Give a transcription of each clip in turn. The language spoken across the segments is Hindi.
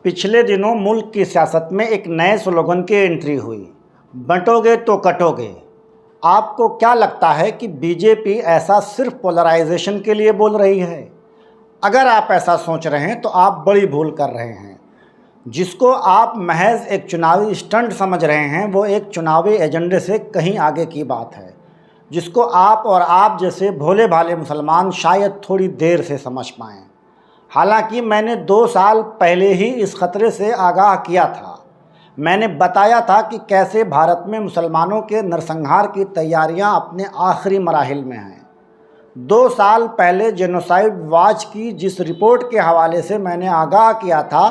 पिछले दिनों मुल्क की सियासत में एक नए स्लोगन की एंट्री हुई, बंटोगे तो कटोगे। आपको क्या लगता है कि बीजेपी ऐसा सिर्फ पोलराइजेशन के लिए बोल रही है? अगर आप ऐसा सोच रहे हैं तो आप बड़ी भूल कर रहे हैं। जिसको आप महज एक चुनावी स्टंट समझ रहे हैं वो एक चुनावी एजेंडे से कहीं आगे की बात है, जिसको आप और आप जैसे भोले भाले मुसलमान शायद थोड़ी देर से समझ पाएँ। हालांकि मैंने 2 साल पहले ही इस खतरे से आगाह किया था। मैंने बताया था कि कैसे भारत में मुसलमानों के नरसंहार की तैयारियां अपने आखिरी मराहिल में हैं। 2 साल पहले जेनोसाइड वॉच की जिस रिपोर्ट के हवाले से मैंने आगाह किया था,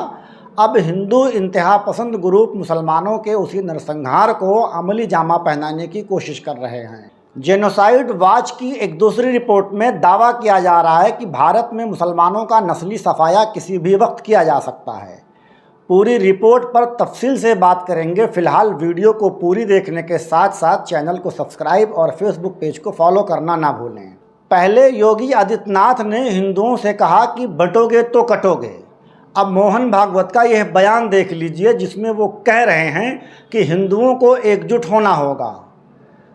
अब हिंदू इंतहा पसंद ग्रुप मुसलमानों के उसी नरसंहार को अमली जामा पहनाने की कोशिश कर रहे हैं। जेनोसाइड वॉच की एक दूसरी रिपोर्ट में दावा किया जा रहा है कि भारत में मुसलमानों का नस्ली सफाया किसी भी वक्त किया जा सकता है। पूरी रिपोर्ट पर तफसील से बात करेंगे। फिलहाल वीडियो को पूरी देखने के साथ साथ चैनल को सब्सक्राइब और फेसबुक पेज को फॉलो करना ना भूलें। पहले योगी आदित्यनाथ ने हिंदुओं से कहा कि बंटोगे तो कटोगे। अब मोहन भागवत का यह बयान देख लीजिए, जिसमें वो कह रहे हैं कि हिंदुओं को एकजुट होना होगा।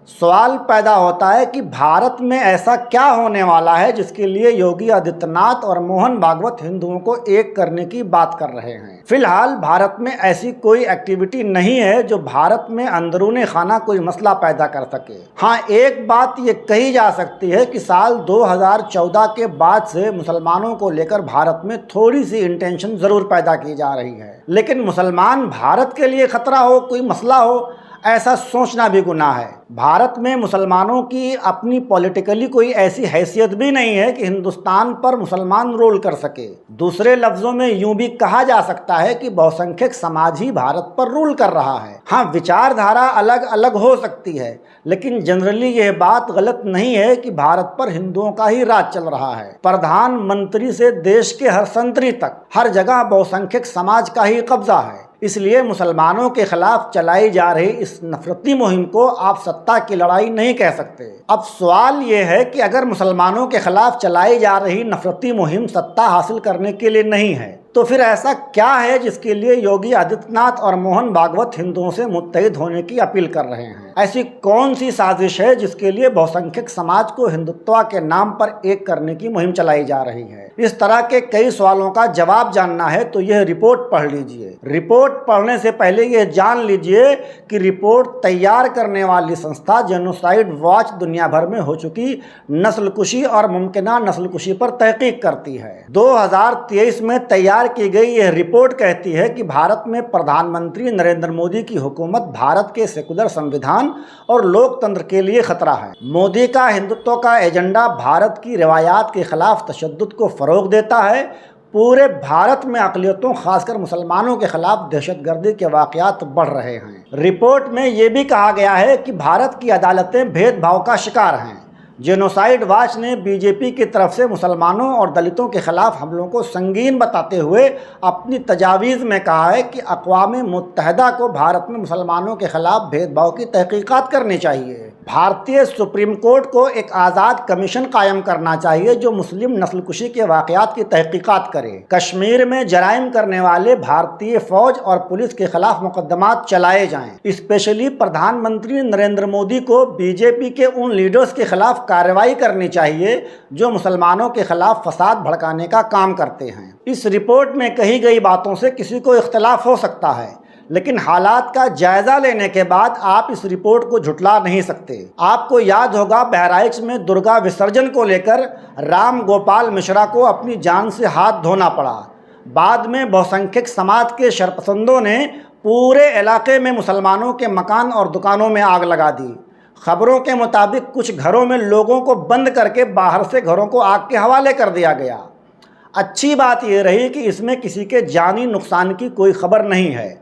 सवाल पैदा होता है कि भारत में ऐसा क्या होने वाला है जिसके लिए योगी आदित्यनाथ और मोहन भागवत हिंदुओं को एक करने की बात कर रहे हैं। फिलहाल भारत में ऐसी कोई एक्टिविटी नहीं है जो भारत में अंदरूनी खाना कोई मसला पैदा कर सके। हाँ, एक बात ये कही जा सकती है कि साल 2014 के बाद से मुसलमानों को लेकर भारत में थोड़ी सी इंटेंशन जरूर पैदा की जा रही है, लेकिन मुसलमान भारत के लिए खतरा हो, कोई मसला हो, ऐसा सोचना भी गुनाह है। भारत में मुसलमानों की अपनी पॉलिटिकली कोई ऐसी हैसियत भी नहीं है कि हिंदुस्तान पर मुसलमान रूल कर सके। दूसरे लफ्जों में यूं भी कहा जा सकता है कि बहुसंख्यक समाज ही भारत पर रूल कर रहा है। हाँ, विचारधारा अलग अलग हो सकती है, लेकिन जनरली यह बात गलत नहीं है कि भारत पर हिंदुओं का ही राज चल रहा है। प्रधानमंत्री से देश के हर संतरी तक हर जगह बहुसंख्यक समाज का ही कब्जा है। इसलिए मुसलमानों के खिलाफ चलाई जा रही इस नफरती मुहिम को आप सत्ता की लड़ाई नहीं कह सकते। अब सवाल ये है कि अगर मुसलमानों के खिलाफ चलाई जा रही नफरती मुहिम सत्ता हासिल करने के लिए नहीं है, तो फिर ऐसा क्या है जिसके लिए योगी आदित्यनाथ और मोहन भागवत हिंदुओं से मुत्तहिद होने की अपील कर रहे हैं? ऐसी कौन सी साजिश है जिसके लिए बहुसंख्यक समाज को हिंदुत्व के नाम पर एक करने की मुहिम चलाई जा रही है? इस तरह के कई सवालों का जवाब जानना है तो यह रिपोर्ट पढ़ लीजिए। रिपोर्ट पढ़ने से पहले यह जान लीजिए कि रिपोर्ट तैयार करने वाली संस्था जेनोसाइड वॉच दुनिया भर में हो चुकी नस्लकुशी और मुमकिना नस्लकुशी पर तहकीक करती है। 2023 में तैयार की गई यह रिपोर्ट कहती है कि भारत में प्रधानमंत्री नरेंद्र मोदी की हुकूमत भारत के सेकुलर संविधान और लोकतंत्र के लिए खतरा है। मोदी का हिंदुत्व का एजेंडा भारत की रिवायात के खिलाफ तशद्दुद को फरोग देता है। पूरे भारत में अक़लियतों खासकर मुसलमानों के खिलाफ दहशतगर्दी के वाक़यात बढ़ रहे हैं। रिपोर्ट में यह भी कहा गया है कि भारत की अदालतें भेदभाव का शिकार हैं। जेनोसाइड वॉच ने बीजेपी की तरफ से मुसलमानों और दलितों के खिलाफ हमलों को संगीन बताते हुए अपनी तजावीज़ में कहा है कि अक़वाम मुत्तहिदा को भारत में मुसलमानों के खिलाफ भेदभाव की तहकीकात करनी चाहिए। भारतीय सुप्रीम कोर्ट को एक आज़ाद कमीशन कायम करना चाहिए जो मुस्लिम नस्लकुशी के वाक़यात की तहकीकात करे। कश्मीर में जराइम करने वाले भारतीय फौज और पुलिस के खिलाफ मुकदमात चलाए जाएं। स्पेशली प्रधानमंत्री नरेंद्र मोदी को बीजेपी के उन लीडर्स के खिलाफ कार्रवाई करनी चाहिए जो मुसलमानों के खिलाफ फसाद भड़काने का काम करते हैं। इस रिपोर्ट में कही गई बातों से किसी को इख्तलाफ हो सकता है, लेकिन हालात का जायजा लेने के बाद आप इस रिपोर्ट को झुटला नहीं सकते। आपको याद होगा बहराइच में दुर्गा विसर्जन को लेकर राम गोपाल मिश्रा को अपनी जान से हाथ धोना पड़ा। बाद में बहुसंख्यक समाज के शरपसंदों ने पूरे इलाके में मुसलमानों के मकान और दुकानों में आग लगा दी। खबरों के मुताबिक कुछ घरों में लोगों को बंद करके बाहर से घरों को आग के हवाले कर दिया गया। अच्छी बात यह रही कि इसमें किसी के जानी नुकसान की कोई खबर नहीं है।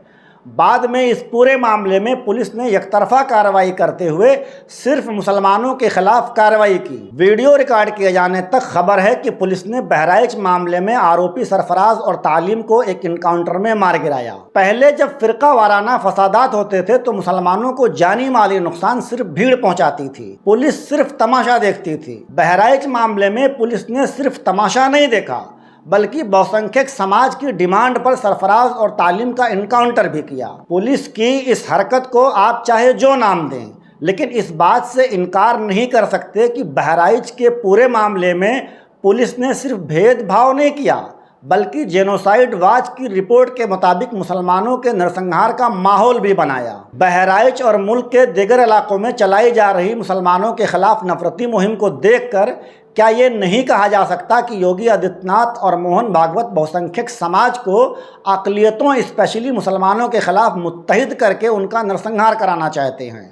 बाद में इस पूरे मामले में पुलिस ने एकतरफा कार्रवाई करते हुए सिर्फ मुसलमानों के खिलाफ कार्रवाई की। वीडियो रिकॉर्ड किए जाने तक खबर है कि पुलिस ने बहराइच मामले में आरोपी सरफराज और तालीम को एक इनकाउंटर में मार गिराया। पहले जब फिरका वाराना फसादात होते थे तो मुसलमानों को जानी माली नुकसान सिर्फ भीड़ पहुंचाती थी, पुलिस सिर्फ तमाशा देखती थी। बहराइच मामले में पुलिस ने सिर्फ तमाशा नहीं देखा बल्कि बहुसंख्यक समाज की डिमांड पर सरफराज और तालीम का इनकाउंटर भी किया। पुलिस की इस हरकत को आप चाहे जो नाम दें, लेकिन इस बात से इनकार नहीं कर सकते कि बहराइच के पूरे मामले में पुलिस ने सिर्फ भेदभाव नहीं किया, बल्कि जेनोसाइड वॉच की रिपोर्ट के मुताबिक मुसलमानों के नरसंहार का माहौल भी बनाया। बहराइच और मुल्क के दीगर इलाकों में चलाई जा रही मुसलमानों के खिलाफ नफरती मुहिम को देखकर क्या ये नहीं कहा जा सकता कि योगी आदित्यनाथ और मोहन भागवत बहुसंख्यक समाज को अक़लियतों स्पेशली मुसलमानों के खिलाफ मुत्तहिद करके उनका नरसंहार कराना चाहते हैं।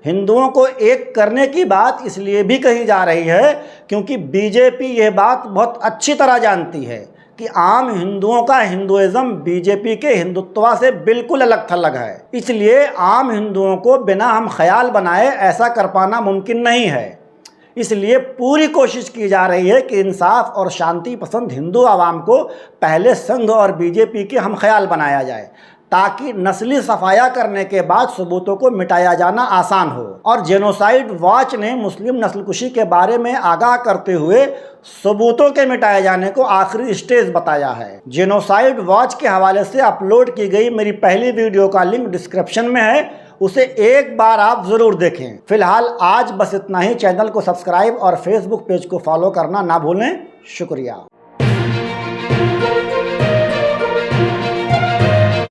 हिंदुओं को एक करने की बात इसलिए भी कही जा रही है क्योंकि बीजेपी ये बात बहुत अच्छी तरह जानती है कि आम हिंदुओं का हिंदुइज्म बीजेपी के हिंदुत्व से बिल्कुल अलग थलग है। इसलिए आम हिंदुओं को बिना हम ख्याल बनाए ऐसा कर पाना मुमकिन नहीं है। इसलिए पूरी कोशिश की जा रही है कि इंसाफ और शांति पसंद हिंदू आवाम को पहले संघ और बीजेपी के हम ख्याल बनाया जाए, ताकि नस्ली सफाया करने के बाद सबूतों को मिटाया जाना आसान हो। और जेनोसाइड वॉच ने मुस्लिम नस्लकुशी के बारे में आगाह करते हुए सबूतों के मिटाए जाने को आखिरी स्टेज बताया है। जेनोसाइड वॉच के हवाले से अपलोड की गई मेरी पहली वीडियो का लिंक डिस्क्रिप्शन में है, उसे एक बार आप ज़रूर देखें। फिलहाल आज बस इतना ही। चैनल को सब्सक्राइब और फेसबुक पेज को फॉलो करना ना भूलें। शुक्रिया।